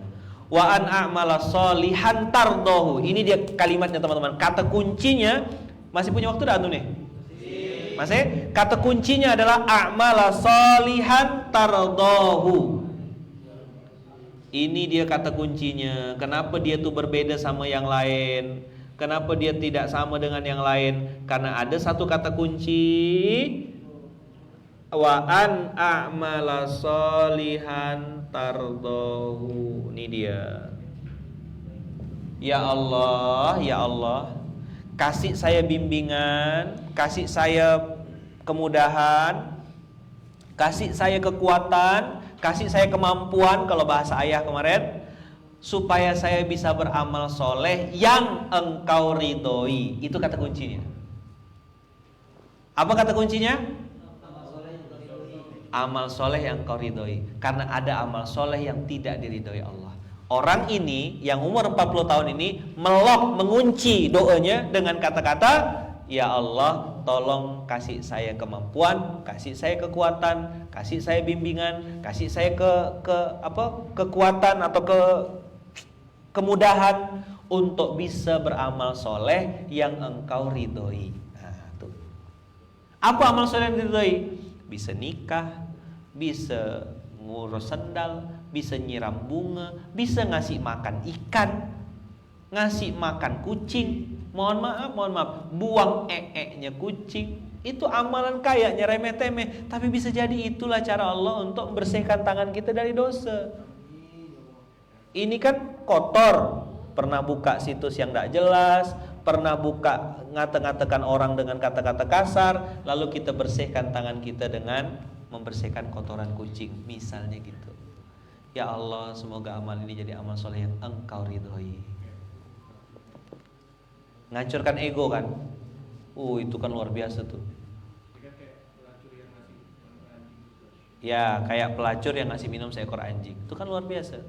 Speaker 1: wa an a'mala sholihan tardahu. Ini dia kalimatnya teman-teman. Kata kuncinya, masih punya waktu dah antum nih? Masih? Kata kuncinya adalah a'mala sholihan tardahu. Ini dia kata kuncinya. Kenapa dia tuh berbeda sama yang lain? Kenapa dia tidak sama dengan yang lain? Karena ada satu kata kunci, wa an a'mala sholihan tardahu. Ini dia. Ya Allah, ya Allah, kasih saya bimbingan, kasih saya kemudahan, kasih saya kekuatan, kasih saya kemampuan, kalau bahasa ayah kemarin, supaya saya bisa beramal soleh yang engkau ridhoi. Itu kata kuncinya. Apa kata kuncinya? Amal soleh yang engkau ridhoi. Karena ada amal soleh yang tidak diridhoi Allah. Orang ini yang umur 40 tahun ini melok, mengunci doanya dengan kata-kata, ya Allah, tolong kasih saya kemampuan, kasih saya kekuatan, kasih saya bimbingan, kasih saya kekuatan atau kemudahan untuk bisa beramal soleh yang engkau ridhoi. Nah, tuh. Apa amal soleh yang diridhoi? Bisa nikah, bisa ngurus sendal, bisa nyiram bunga, bisa ngasih makan ikan, ngasih makan kucing. Mohon maaf, buang nya kucing. Itu amalan kayaknya remeh-temeh, tapi bisa jadi itulah cara Allah untuk membersihkan tangan kita dari dosa. Ini kan kotor, pernah buka situs yang tidak jelas, pernah buka ngata-ngatakan orang dengan kata-kata kasar, lalu kita bersihkan tangan kita dengan membersihkan kotoran kucing, misalnya gitu. Ya Allah, semoga amal ini jadi amal soleh yang engkau ridhoi. Ngancurkan ego kan? Itu kan luar biasa tuh. Ya, kayak pelacur yang ngasih minum seekor anjing. Itu kan luar biasa.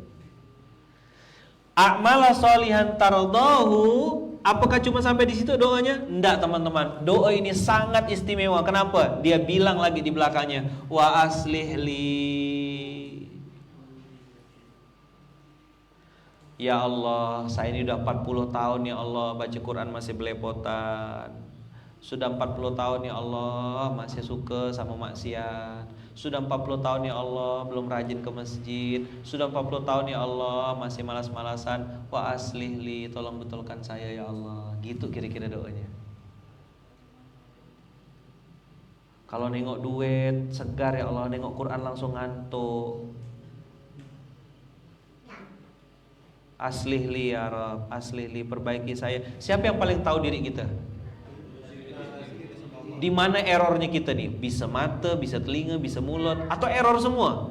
Speaker 1: A'mala sholihan tardahu. Apakah cuma sampai di situ doanya? Enggak, teman-teman. Doa ini sangat istimewa. Kenapa? Dia bilang lagi di belakangnya, wa aslih li. Ya Allah, saya ini udah 40 tahun ya Allah, baca Quran masih belepotan. Sudah 40 tahun ya Allah, masih suka sama maksiat. Sudah 40 tahun ya Allah, belum rajin ke masjid. Sudah 40 tahun ya Allah, masih malas-malasan. Wa aslih li, tolong betulkan saya ya Allah. Gitu kira-kira doanya. Kalau nengok duit, segar ya Allah, nengok Quran langsung ngantuk. Aslih li ya Rabb, aslih li, perbaiki saya. Siapa yang paling tahu diri kita? Di mana errornya kita nih? Bisa mata, bisa telinga, bisa mulut, atau error semua?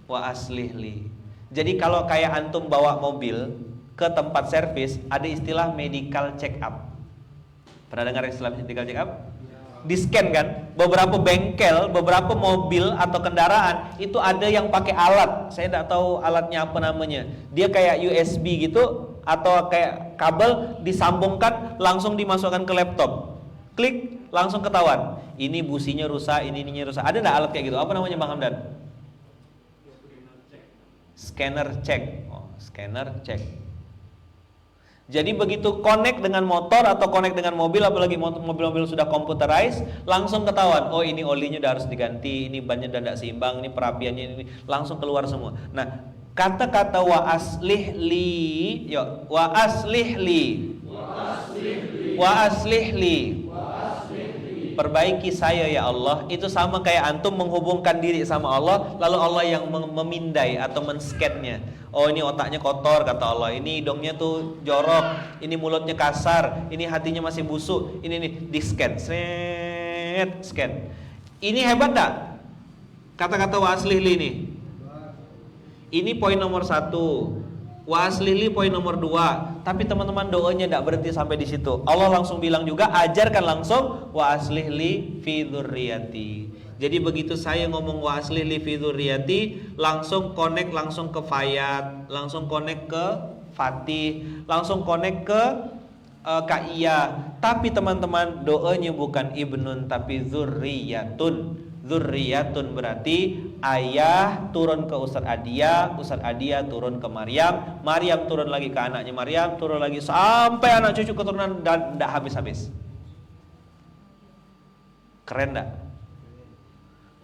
Speaker 1: Wa aslih li. Jadi kalau kayak antum bawa mobil ke tempat servis, ada istilah medical check up. Pernah dengar istilah medical check up? Di-scan kan? Beberapa bengkel, beberapa mobil atau kendaraan itu ada yang pakai alat. Saya tidak tahu alatnya apa namanya. Dia kayak USB gitu atau kayak kabel disambungkan langsung dimasukkan ke laptop. Klik, langsung ketahuan. Ini businya rusak, ininya rusak. Ada enggak alat kayak gitu? Apa namanya Bang Hamdan? Scanner check. Scanner check. Jadi begitu connect dengan motor atau connect dengan mobil, apalagi mobil-mobil sudah computerized, langsung ketahuan, oh ini olinya udah harus diganti, ini bannya udah tidak seimbang, ini perapiannya ini, langsung keluar semua. Nah, kata-kata wa aslih li, yuk, wa aslih li, wa aslih li, perbaiki saya ya Allah. Itu sama kayak antum menghubungkan diri sama Allah, lalu Allah yang memindai atau men-scan-nya. Oh ini otaknya kotor kata Allah, ini hidungnya tuh jorok, ini mulutnya kasar, ini hatinya masih busuk, ini nih di-scan, scan. Ini hebat tak? Kata-kata wa aslih li ini. Ini poin nomor 1. Wa aslih li poin nomor 2. Tapi teman-teman doanya tidak berhenti sampai di situ. Allah langsung bilang juga, ajarkan langsung wa aslih li fi dzurriyyati. Jadi begitu saya ngomong wa aslih li fi dzurriyyati, langsung connect langsung ke Fayat, langsung connect ke Fatih, langsung connect ke Kak Iya. Tapi teman-teman, doanya bukan ibnun tapi dzurriyyatun. Dzurriyyatun berarti ayah turun ke Ustadz Adia turun ke Maryam, Maryam turun lagi ke anaknya Maryam, turun lagi sampai anak cucu keturunan dan tidak habis-habis. Keren enggak?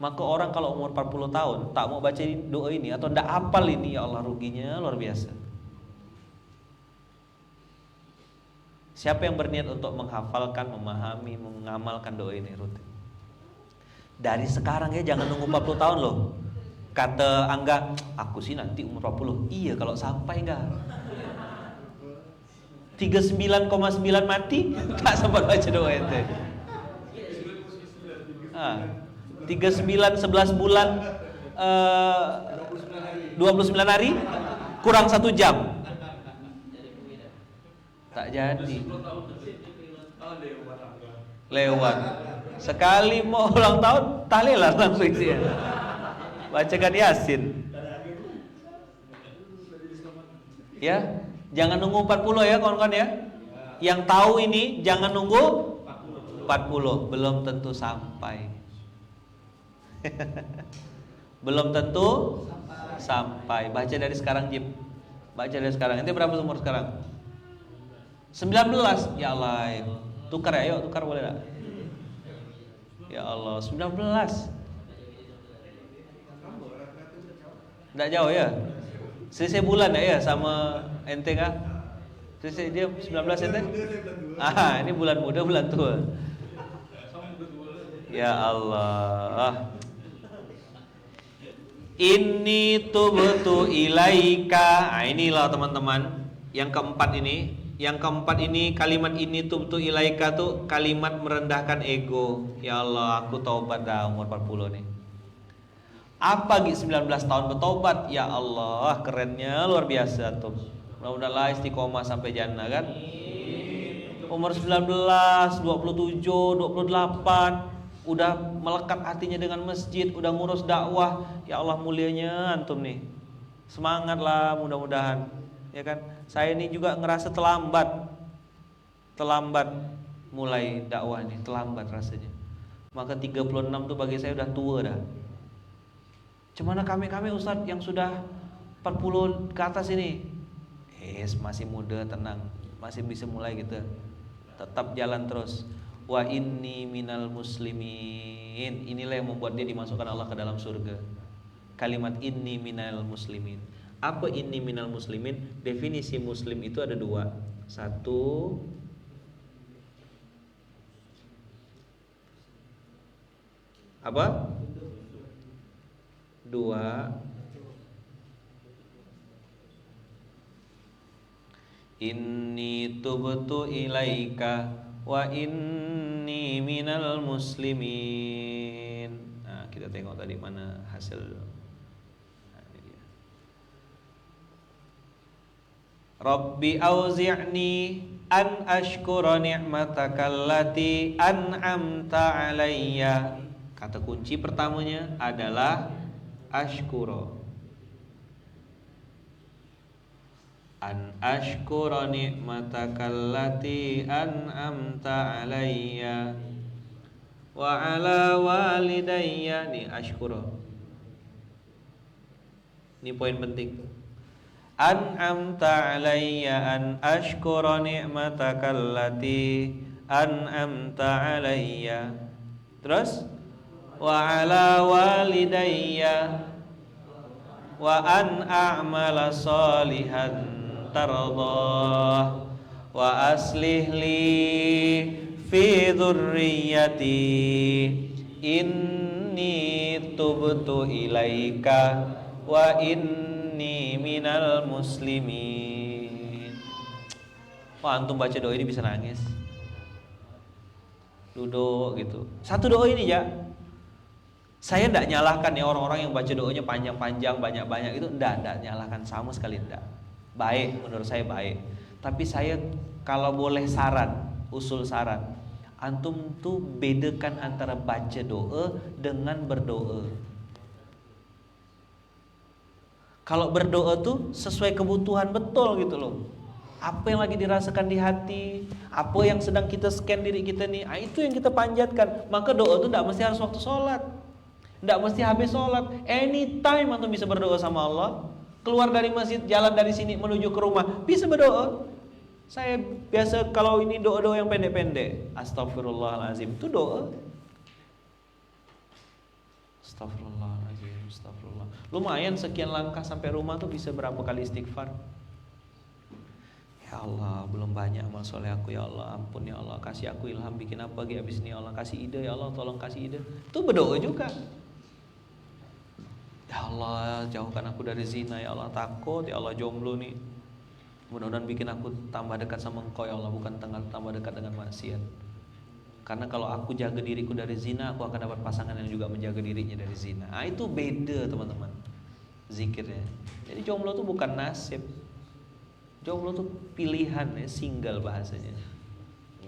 Speaker 1: Maka orang kalau umur 40 tahun tak mau baca doa ini atau tidak hafal ini, ya Allah, ruginya luar biasa. Siapa yang berniat untuk menghafalkan, memahami, mengamalkan doa ini rutin? Dari sekarang ya, jangan nunggu 40 tahun loh. Kata Angga, aku sih nanti umur 40. Iya, kalau sampai enggak 39,9 mati tak sempat baca doa itu. 39 11 bulan 29 hari kurang 1 jam. Tak jadi. Lewat. Sekali mau ulang tahun, tahlilan langsung dia. Bacakan Yasin. Ya, jangan nunggu 40 ya kawan-kawan ya. Yang tahu ini jangan nunggu 40, belum tentu sampai. Belum tentu sampai. Baca dari sekarang, Jim. Baca dari sekarang. Nanti berapa umur sekarang? 19. Ya Allah. Tukar ya, ayo tukar boleh enggak? Ya Allah, 19. Enggak jauh ya? Selisih bulan ya sama ente kah? Selisih dia 19 ente? Ini bulan muda, bulan tua. Ya Allah. Inni tubtu ilaika. Inilah teman-teman, yang keempat ini. Yang keempat ini, kalimat ini tubtu ilaika tuh kalimat merendahkan ego. Ya Allah, aku taubat dah umur 40 nih. Apa 19 tahun bertobat? Ya Allah, kerennya luar biasa tuh. Mudah-mudahan istiqomah sampai jannah kan. Umur 19, 27, 28 udah melekat hatinya dengan masjid, udah ngurus dakwah. Ya Allah, mulianya antum nih. Semangatlah mudah-mudahan. Ya kan? Saya ini juga ngerasa terlambat mulai dakwah nih, terlambat rasanya. Maka 36 tuh bagi saya udah tua dah. Cemana kami Ustaz yang sudah 40 ke atas ini? Masih muda, tenang. Masih bisa mulai gitu. Tetap jalan terus. Wa inni minal muslimin. Inilah yang membuat dia dimasukkan Allah ke dalam surga. Kalimat inni minal muslimin. Apa inni minal muslimin? Definisi muslim itu ada 2. 1, apa? 2, inni tubtu ilaika wa inni minal muslimin. Nah, kita tengok tadi mana hasil. Nah, ini dia. Rabbi auzi'ni an ashkura ni'mataka allati an'amta alayya. Kata kunci pertamanya adalah ashkura. An ashkura ni'mataka allati an'amta alayya wa ala walidayya. Nih ashkura, ini poin penting. An'amta alayya an ashkura ni'mataka allati an'amta alayya. Terus wa ala walidayya wa an a'mala salihan tardah wa aslih li fi dzurriyyati inni tubtu ilaika wa inni minal muslimin. Wah, antum baca doa ini bisa nangis. Duduk gitu. Satu doa ini ya. Saya tidak nyalahkan ya orang-orang yang baca doanya panjang-panjang, banyak-banyak itu, tidak nyalahkan sama sekali tidak. Baik, menurut saya baik. Tapi saya kalau boleh saran, usul saran, Antum tuh bedakan antara baca doa dengan berdoa. Kalau berdoa tuh sesuai kebutuhan betul gitu loh. Apa yang lagi dirasakan di hati, apa yang sedang kita scan diri kita nih, itu yang kita panjatkan. Maka doa tuh tidak mesti harus waktu sholat, tidak mesti habis sholat. Anytime antum bisa berdoa sama Allah. Keluar dari masjid, jalan dari sini menuju ke rumah, bisa berdoa. Saya biasa kalau ini doa-doa yang pendek-pendek. Astagfirullahalazim, itu doa. Astagfirullahalazim, astagfirullah. Lumayan sekian langkah sampai rumah tuh bisa berapa kali istighfar. Ya Allah, belum banyak amal soleh aku, ya Allah, ampun ya Allah, kasih aku ilham bikin apa lagi abis ini, ya Allah, kasih ide, ya Allah, tolong kasih ide. Itu berdoa juga. Ya Allah, jauhkan aku dari zina, ya Allah, takut, ya Allah, jomblo nih. Mudah-mudahan bikin aku tambah dekat sama Engkau, ya Allah, bukan tambah dekat dengan maksiat. Karena kalau aku jaga diriku dari zina, aku akan dapat pasangan yang juga menjaga dirinya dari zina. Itu beda teman-teman, zikirnya. Jadi jomblo itu bukan nasib. Jomblo itu pilihan, ya, single bahasanya.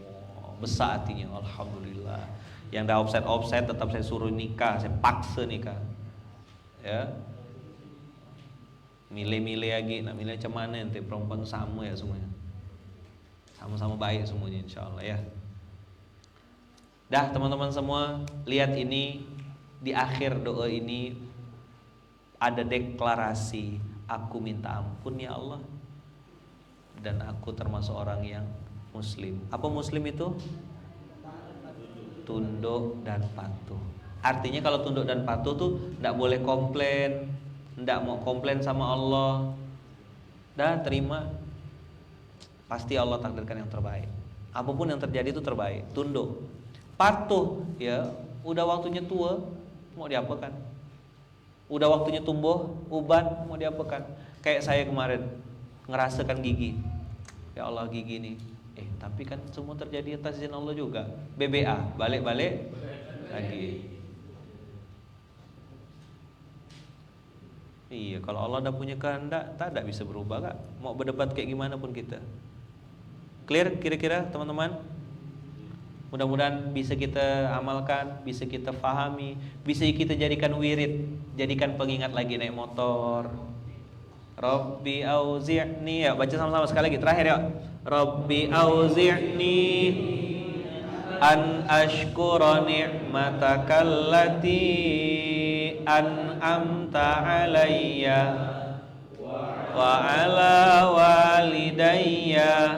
Speaker 1: Wow, besar hatinya, alhamdulillah. Yang dah offset tetap saya suruh nikah, saya paksa nikah. Ya, milih-milih lagi, nak milih macam mana nanti, perempuan sama ya semuanya, sama-sama baik semuanya insyaallah ya. Dah teman-teman semua, lihat ini di akhir doa ini ada deklarasi, aku minta ampun ya Allah, dan aku termasuk orang yang muslim. Apa muslim itu? Tunduk dan patuh. Artinya kalau tunduk dan patuh tuh tidak boleh komplain, tidak mau komplain sama Allah. Dah terima, pasti Allah takdirkan yang terbaik. Apapun yang terjadi itu terbaik. Tunduk, patuh, ya udah waktunya tua, mau diapakan? Udah waktunya tumbuh uban, mau diapakan? Kayak saya kemarin ngerasakan gigi, ya Allah gigi nih, tapi kan semua terjadi atas izin Allah juga. BBA, balik-balik lagi. Iya, kalau Allah dah punya kehendak, tak ada bisa berubah kak. Mau berdebat kayak gimana pun kita. Clear kira-kira teman-teman? Mudah-mudahan bisa kita amalkan, bisa kita fahami, bisa kita jadikan wirid, jadikan pengingat lagi naik motor. Rabbi auzi'ni, ya baca sama-sama sekali lagi terakhir ya. Rabbi auzi'ni an ashkura ni'matakallati an'amta alayya wa ala walidayya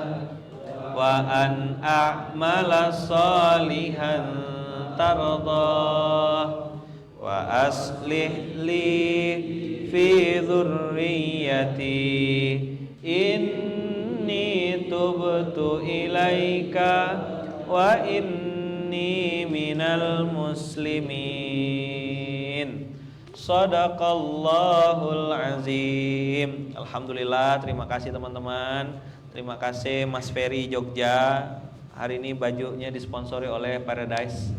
Speaker 1: wa an a'mala salihan tardah wa aslih li fi dhurriyyati inni tubtu ilaika wa inni minal muslimin. Shadaqallahul azim. Alhamdulillah, terima kasih teman-teman. Terima kasih Mas Ferry Jogja. Hari ini bajunya disponsori oleh Paradise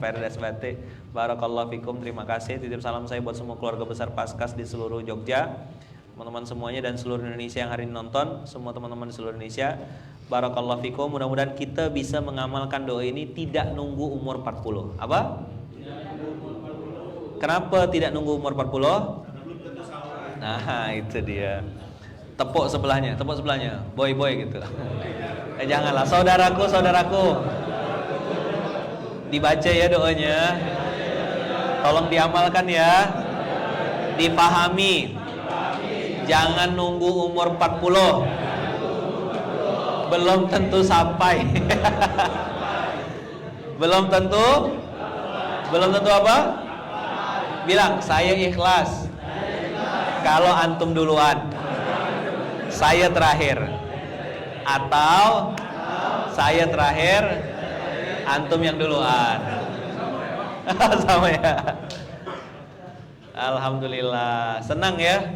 Speaker 1: Paradise Batik. Barakallahu fikum, terima kasih. Titip salam saya buat semua keluarga besar Paskas di seluruh Jogja, teman-teman semuanya dan seluruh Indonesia yang hari ini nonton, semua teman-teman di seluruh Indonesia. Barakallahu fikum. Mudah-mudahan kita bisa mengamalkan doa ini tidak nunggu umur 40. Apa? Kenapa tidak nunggu umur 40? Nah, itu dia. Tepuk sebelahnya, boy gitu. Janganlah, saudaraku. Dibaca ya doanya. Tolong diamalkan ya. Dipahami. Jangan nunggu umur 40. Belum tentu sampai. Belum tentu apa? Bilang, saya ikhlas. Kalau antum duluan, saya terakhir. Atau saya terakhir, antum yang duluan. Sama ya. Alhamdulillah, senang ya.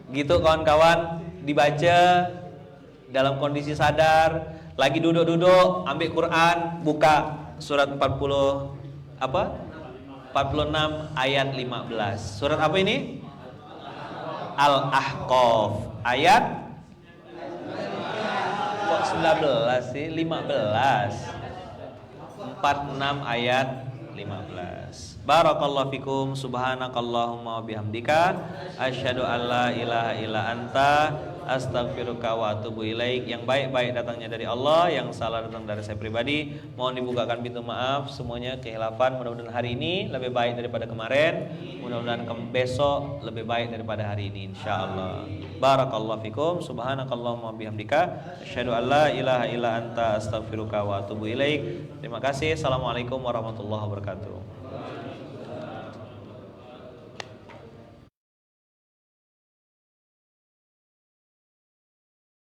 Speaker 1: Gitu kawan-kawan, dibaca dalam kondisi sadar. Lagi duduk-duduk, ambil Quran, buka surat 40 apa? 46 ayat 15. Surat apa ini? Al-Ahqaf ayat kok 19 sih? 15. 46 ayat 15. Barakallahu fikum, subhanakallahumma wa bihamdika asyhadu an la ilaha illa anta astaghfiruka wa atubu ilaik. Yang baik-baik datangnya dari Allah, yang salah datang dari saya pribadi. Mohon dibukakan pintu maaf semuanya kehilafan. Mudah-mudahan hari ini lebih baik daripada kemarin. Mudah-mudahan besok lebih baik daripada hari ini insyaallah. Barakallahu fikum, subhanakallahumma wa bihamdika asyhadu an la ilaha illa anta astaghfiruka wa atubu ilaik. Terima kasih. Assalamualaikum warahmatullahi wabarakatuh.